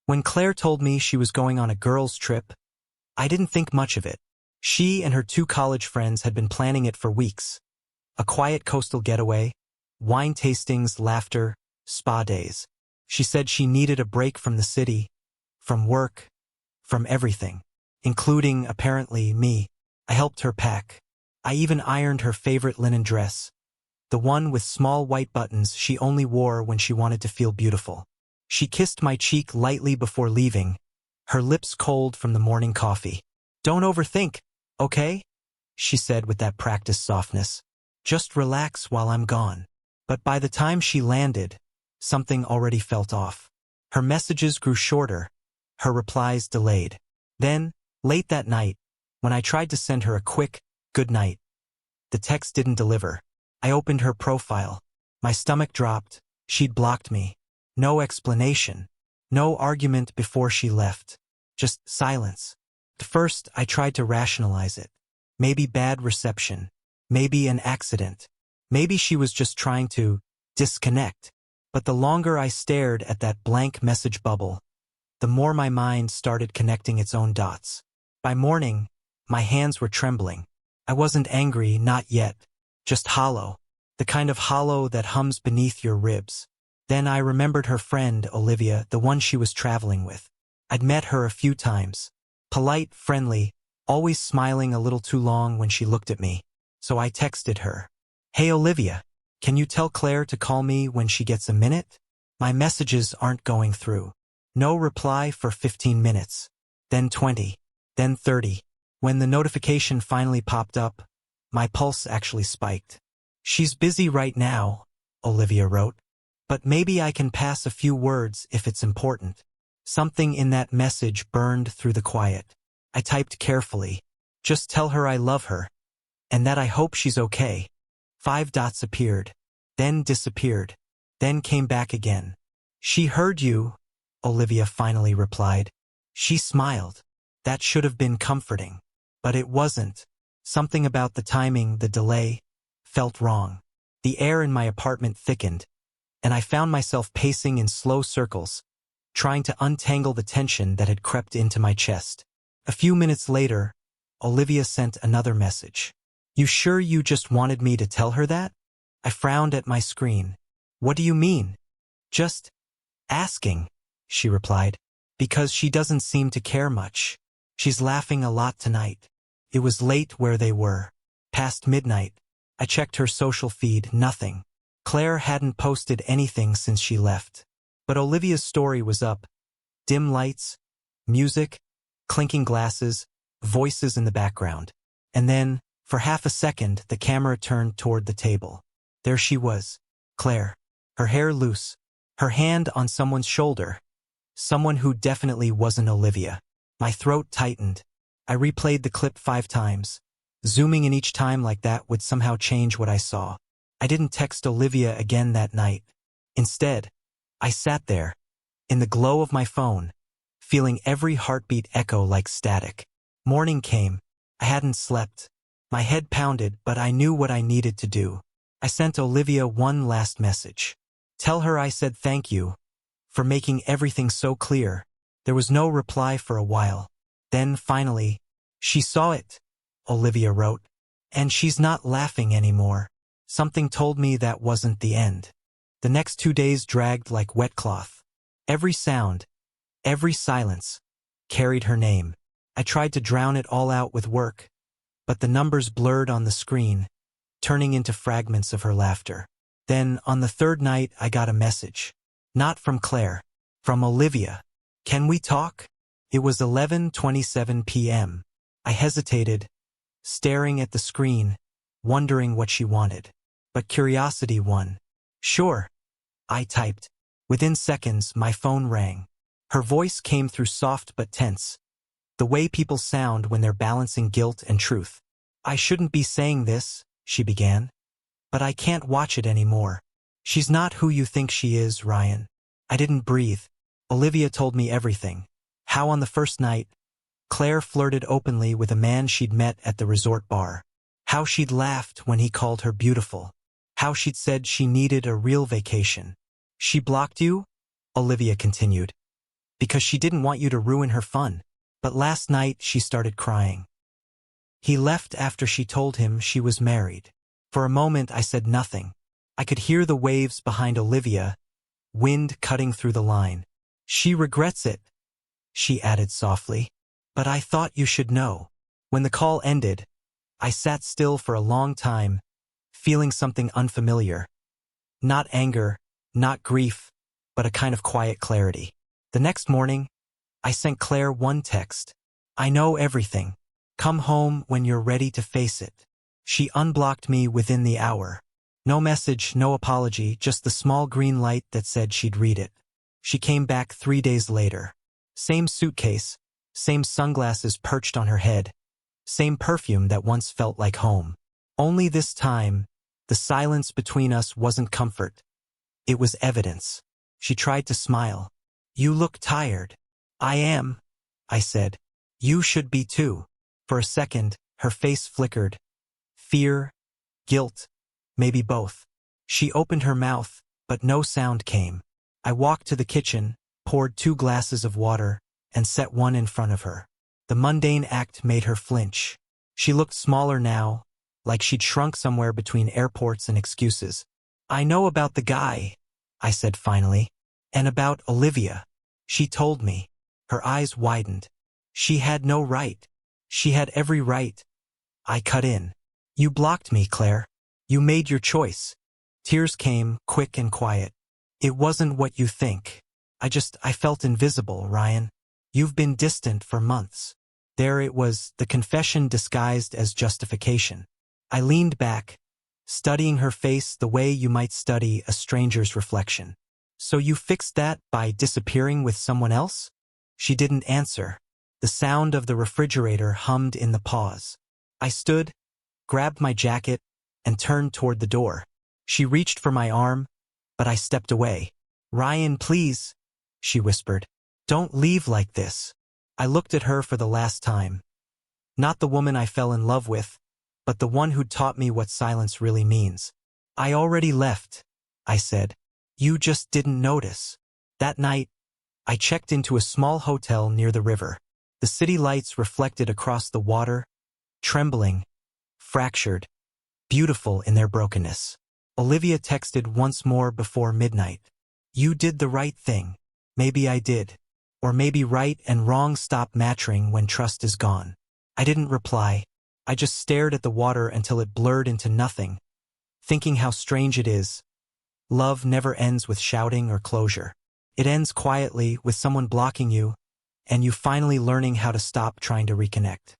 When Claire told me she was going on a girls' trip, I didn't think much of it. She and her 2 college friends had been planning it for weeks. A quiet coastal getaway, wine tastings, laughter, spa days. She said she needed a break from the city, from work, from everything, including, apparently, me. I helped her pack. I even ironed her favorite linen dress, the one with small white buttons she only wore when she wanted to feel beautiful. She kissed my cheek lightly before leaving, her lips cold from the morning coffee. "Don't overthink, okay?" she said with that practiced softness. "Just relax while I'm gone." But by the time she landed, something already felt off. Her messages grew shorter, her replies delayed. Then, late that night, when I tried to send her a quick, "good night," the text didn't deliver. I opened her profile. My stomach dropped. She'd blocked me. No explanation. No argument before she left. Just silence. At first, I tried to rationalize it. Maybe bad reception. Maybe an accident. Maybe she was just trying to disconnect. But the longer I stared at that blank message bubble, the more my mind started connecting its own dots. By morning, my hands were trembling. I wasn't angry, not yet. Just hollow. The kind of hollow that hums beneath your ribs. Then I remembered her friend, Olivia, the one she was traveling with. I'd met her a few times. Polite, friendly, always smiling a little too long when she looked at me. So I texted her. "Hey Olivia, can you tell Claire to call me when she gets a minute? My messages aren't going through." No reply for 15 minutes. Then 20. Then 30. When the notification finally popped up, my pulse actually spiked. "She's busy right now," Olivia wrote. "But maybe I can pass a few words if it's important." Something in that message burned through the quiet. I typed carefully. "Just tell her I love her, and that I hope she's okay." 5 dots appeared, then disappeared, then came back again. "She heard you," Olivia finally replied. She smiled. That should have been comforting. But it wasn't. Something about the timing, the delay, felt wrong. The air in my apartment thickened, and I found myself pacing in slow circles, trying to untangle the tension that had crept into my chest. A few minutes later, Olivia sent another message. "You sure you just wanted me to tell her that?" I frowned at my screen. "What do you mean?" "Just asking," she replied. "Because she doesn't seem to care much. She's laughing a lot tonight." It was late where they were. Past midnight. I checked her social feed, nothing. Claire hadn't posted anything since she left. But Olivia's story was up. Dim lights, music, clinking glasses, voices in the background. And then, for half a second, the camera turned toward the table. There she was, Claire, her hair loose, her hand on someone's shoulder. Someone who definitely wasn't Olivia. My throat tightened. I replayed the clip 5 times. Zooming in each time like that would somehow change what I saw. I didn't text Olivia again that night. Instead, I sat there, in the glow of my phone, feeling every heartbeat echo like static. Morning came. I hadn't slept. My head pounded, but I knew what I needed to do. I sent Olivia one last message. "Tell her I said thank you for making everything so clear." There was no reply for a while. Then, finally, "She saw it," Olivia wrote. "And she's not laughing anymore." Something told me that wasn't the end. The next 2 days dragged like wet cloth. Every sound, every silence, carried her name. I tried to drown it all out with work, but the numbers blurred on the screen, turning into fragments of her laughter. Then, on the 3rd night, I got a message. Not from Claire. From Olivia. "Can we talk?" It was 11:27 p.m. I hesitated, staring at the screen, wondering what she wanted. But curiosity won. "Sure," I typed. Within seconds, my phone rang. Her voice came through soft but tense, the way people sound when they're balancing guilt and truth. "I shouldn't be saying this," she began, "but I can't watch it anymore. She's not who you think she is, Ryan." I didn't breathe. Olivia told me everything. How on the first night, Claire flirted openly with a man she'd met at the resort bar. How she'd laughed when he called her beautiful. How she'd said she needed a real vacation. "She blocked you?" Olivia continued. because she didn't want you to ruin her fun. But last night she started crying. He left after she told him she was married. For a moment I said nothing. I could hear the waves behind Olivia, wind cutting through the line. She regrets it, she added softly. But I thought you should know. When the call ended, I sat still for a long time, feeling something unfamiliar. Not anger, not grief, but a kind of quiet clarity. The next morning, I sent Claire one text. I know everything. Come home when you're ready to face it. She unblocked me within the hour. No message, no apology, just the small green light that said she'd read it. She came back 3 days later. Same suitcase, same sunglasses perched on her head, same perfume that once felt like home. Only this time, the silence between us wasn't comfort. It was evidence. She tried to smile. You look tired. I am, I said. You should be too. For a second, her face flickered. Fear, guilt, maybe both. She opened her mouth, but no sound came. I walked to the kitchen, poured 2 glasses of water, and set one in front of her. The mundane act made her flinch. She looked smaller now, like she'd shrunk somewhere between airports and excuses. I know about the guy, I said finally, and about Olivia. She told me. Her eyes widened. She had no right. She had every right. I cut in. You blocked me, Claire. You made your choice. Tears came, quick and quiet. It wasn't what you think. I felt invisible, Ryan. You've been distant for months. There it was, the confession disguised as justification. I leaned back, studying her face the way you might study a stranger's reflection. So you fixed that by disappearing with someone else? She didn't answer. The sound of the refrigerator hummed in the pause. I stood, grabbed my jacket, and turned toward the door. She reached for my arm, but I stepped away. Ryan, please, she whispered. Don't leave like this. I looked at her for the last time. Not the woman I fell in love with, but the one who'd taught me what silence really means. I already left, I said. You just didn't notice. That night, I checked into a small hotel near the river. The city lights reflected across the water, trembling, fractured, beautiful in their brokenness. Olivia texted once more before midnight. You did the right thing. Maybe I did. Or maybe right and wrong stop matching when trust is gone. I didn't reply. I just stared at the water until it blurred into nothing, thinking how strange it is. Love never ends with shouting or closure. It ends quietly with someone blocking you, and you finally learning how to stop trying to reconnect.